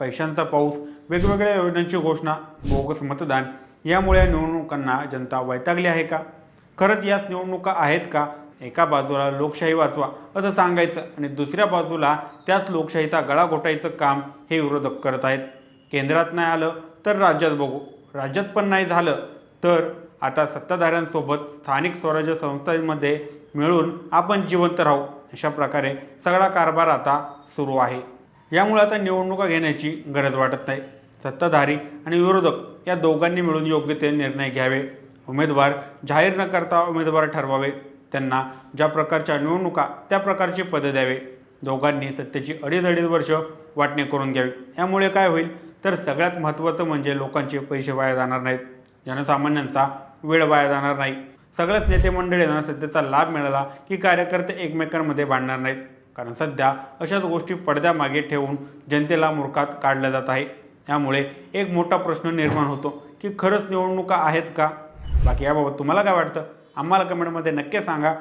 पैशांचा पाऊस, वेगवेगळ्या योजनांची घोषणा, बोगस मतदान यामुळे या निवडणुकांना जनता वैतागली आहे का? खरंच याच निवडणुका आहेत का? एका बाजूला लोकशाही वाचवा असं सांगायचं आणि दुसऱ्या बाजूला त्याच लोकशाहीचा गळा घोटायचं काम हे विरोधक करत आहेत. केंद्रात नाही आलं तर राज्यात बघू, राज्यात पण नाही झालं तर आता सत्ताधाऱ्यांसोबत स्थानिक स्वराज्य संस्थांमध्ये मिळून आपण जिवंत राहू, अशा प्रकारे सगळा कारभार आता सुरू आहे. यामुळे आता निवडणुका घेण्याची गरज वाटत नाही. सत्ताधारी आणि विरोधक या दोघांनी मिळून योग्य ते निर्णय घ्यावे. उमेदवार जाहीर न करता उमेदवार ठरवावे. त्यांना ज्या प्रकारच्या निवडणुका त्या प्रकारची पदं द्यावे. दोघांनी सत्तेची अडीच वर्ष वाटणी करून घ्यावी. यामुळे काय होईल तर सगळ्यात महत्त्वाचं म्हणजे लोकांचे पैसे वाया जाणार नाहीत, जनसामान्यांचा वेळ वाया जाणार नाही. सगळ्याच नेते मंडळींना सत्तेचा लाभ मिळाला की कार्यकर्ते एकमेकांमध्ये भांडणार नाहीत. कारण सध्या अशाच गोष्टी पडद्यामागे ठेवून जनतेला मूर्खात काढलं जात आहे. त्यामुळे एक मोठा प्रश्न निर्माण होतो की खरंच निवडणुका आहेत का? बाकी याबाबत तुम्हाला काय वाटतं? आम्हाला कमेंटमध्ये नक्की सांगा.